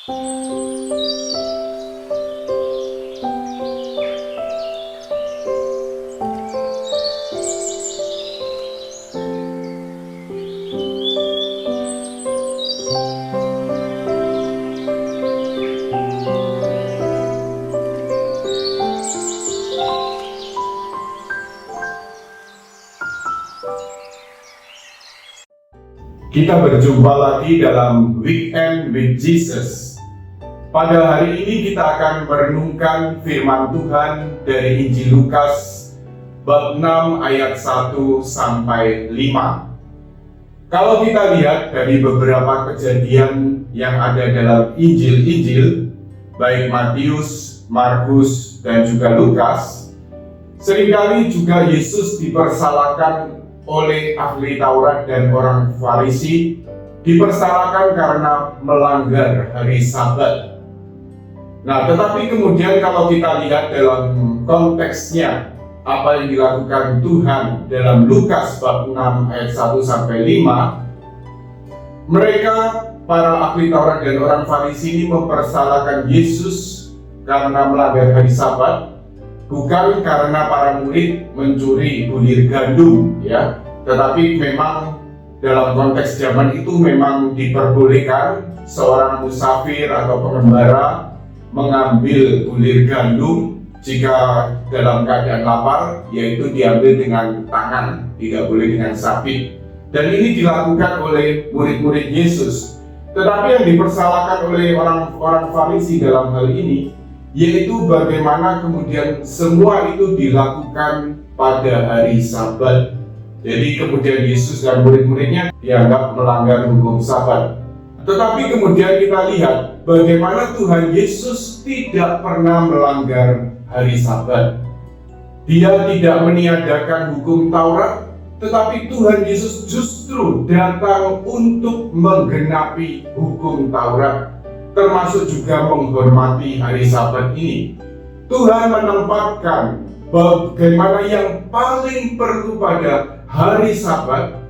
Kita berjumpa lagi dalam Weekend with Jesus. Pada hari ini kita akan merenungkan firman Tuhan dari Injil Lukas bab 6 ayat 1 sampai 5. Kalau kita lihat dari beberapa kejadian yang ada dalam Injil-Injil, baik Matius, Markus, dan juga Lukas, seringkali juga Yesus dipersalahkan oleh ahli Taurat dan orang Farisi, dipersalahkan karena melanggar hari Sabat. Nah, tetapi kemudian kalau kita lihat dalam konteksnya, apa yang dilakukan Tuhan dalam Lukas bab 6 ayat 1 sampai 5, mereka, para ahli Taurat dan orang Farisi ini mempersalahkan Yesus karena melanggar hari Sabat, bukan karena para murid mencuri bulir gandum, ya, tetapi memang dalam konteks zaman itu memang diperbolehkan seorang musafir atau pengembara mengambil bulir gandum jika dalam keadaan lapar, yaitu diambil dengan tangan, tidak boleh dengan sabit. Dan ini dilakukan oleh murid-murid Yesus. Tetapi yang dipersalahkan oleh orang Farisi dalam hal ini, yaitu bagaimana kemudian semua itu dilakukan pada hari Sabat. Jadi kemudian Yesus dan murid-muridnya dianggap melanggar hukum Sabat. Tetapi kemudian kita lihat bagaimana Tuhan Yesus tidak pernah melanggar hari Sabat. Dia tidak meniadakan hukum Taurat, tetapi Tuhan Yesus justru datang untuk menggenapi hukum Taurat, termasuk juga menghormati hari Sabat ini. Tuhan menempatkan bagaimana yang paling perlu pada hari Sabat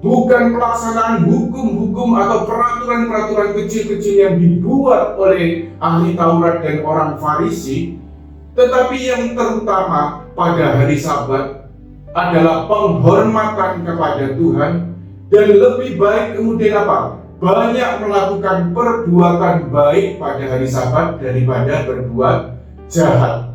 bukan pelaksanaan hukum-hukum atau peraturan-peraturan kecil-kecil yang dibuat oleh ahli Taurat dan orang Farisi, tetapi yang terutama pada hari Sabat adalah penghormatan kepada Tuhan, dan lebih baik kemudian apa? Banyak melakukan perbuatan baik pada hari Sabat daripada berbuat jahat.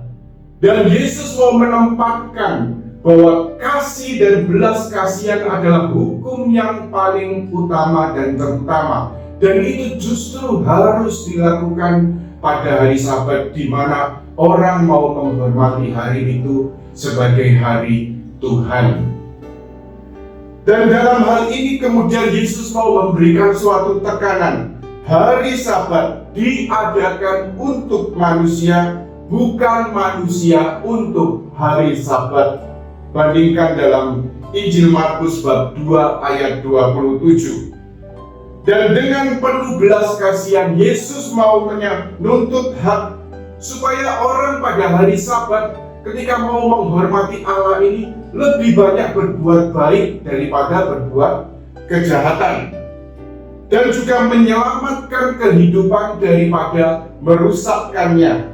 Dan Yesus mau menempatkan bahwa kasih dan belas kasihan adalah hukum yang paling utama dan terutama. Dan itu justru harus dilakukan pada hari Sabat, di mana orang mau menghormati hari itu sebagai hari Tuhan. Dan dalam hal ini kemudian Yesus mau memberikan suatu tekanan. Hari Sabat diadakan untuk manusia, bukan manusia untuk hari Sabat. Bandingkan dalam Injil Markus bab 2 ayat 27. Dan dengan penuh belas kasihan Yesus mau menuntut hak supaya orang pada hari Sabat ketika mau menghormati Allah ini lebih banyak berbuat baik daripada berbuat kejahatan, dan juga menyelamatkan kehidupan daripada merusakkannya.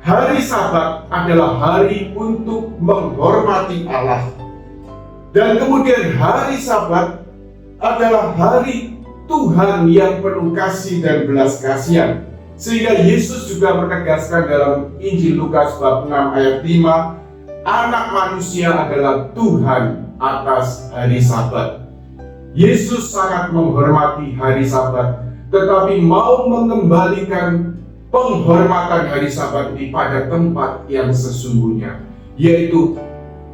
Hari Sabat adalah hari untuk menghormati Allah, dan kemudian hari Sabat adalah hari Tuhan yang penuh kasih dan belas kasihan. Sehingga Yesus juga menegaskan dalam Injil Lukas bab 6 ayat 5, Anak manusia adalah Tuhan atas hari Sabat. Yesus sangat menghormati hari Sabat, tetapi mau mengembalikan penghormatan hari Sabat ini pada tempat yang sesungguhnya, yaitu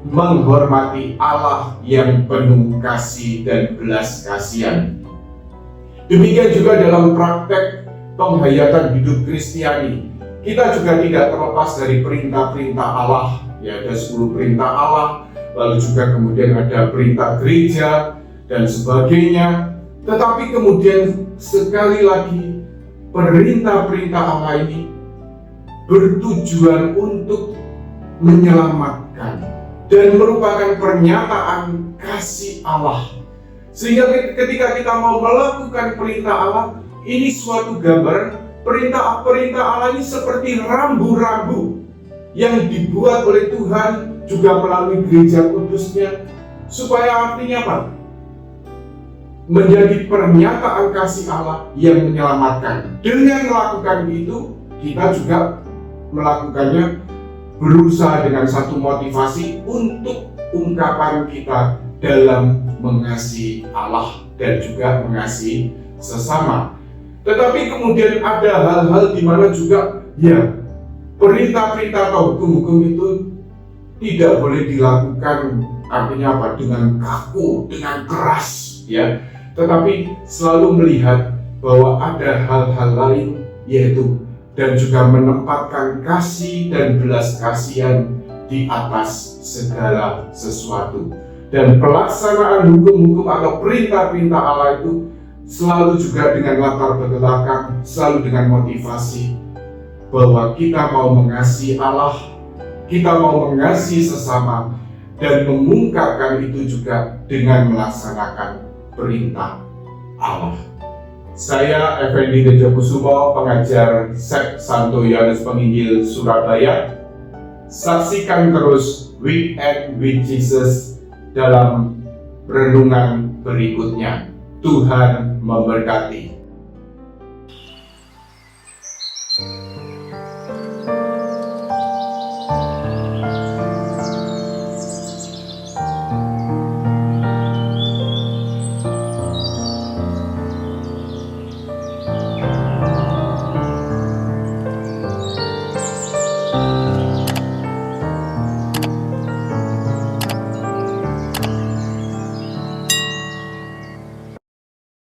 menghormati Allah yang penuh kasih dan belas kasihan. Demikian juga dalam praktek penghayatan hidup Kristiani, kita juga tidak terlepas dari perintah-perintah Allah. Ya, ada 10 perintah Allah, lalu juga kemudian ada perintah gereja dan sebagainya. Tetapi kemudian sekali lagi, perintah-perintah Allah ini bertujuan untuk menyelamatkan dan merupakan pernyataan kasih Allah. Sehingga ketika kita mau melakukan perintah Allah, ini suatu gambaran perintah-perintah Allah ini seperti rambu-rambu yang dibuat oleh Tuhan juga melalui gereja kudusnya, supaya artinya apa? Menjadi pernyataan kasih Allah yang menyelamatkan. Dengan melakukan itu, kita juga melakukannya berusaha dengan satu motivasi untuk ungkapan kita dalam mengasihi Allah dan juga mengasihi sesama. Tetapi kemudian ada hal-hal di mana juga perintah-perintah atau hukum-hukum itu tidak boleh dilakukan, artinya apa? Dengan kaku, dengan keras, ya. Tetapi selalu melihat bahwa ada hal-hal lain, yaitu dan juga menempatkan kasih dan belas kasihan di atas segala sesuatu. Dan pelaksanaan hukum-hukum atau perintah-perintah Allah itu selalu juga dengan latar belakang, selalu dengan motivasi bahwa kita mau mengasihi Allah, kita mau mengasihi sesama, dan mengungkapkan itu juga dengan melaksanakan perintah Allah. Saya Effendi Tejokusumo, pengajar SEK Santo Yohanes Penginjil Surabaya. Saksikan terus Weekend with Jesus dalam renungan berikutnya. Tuhan memberkati.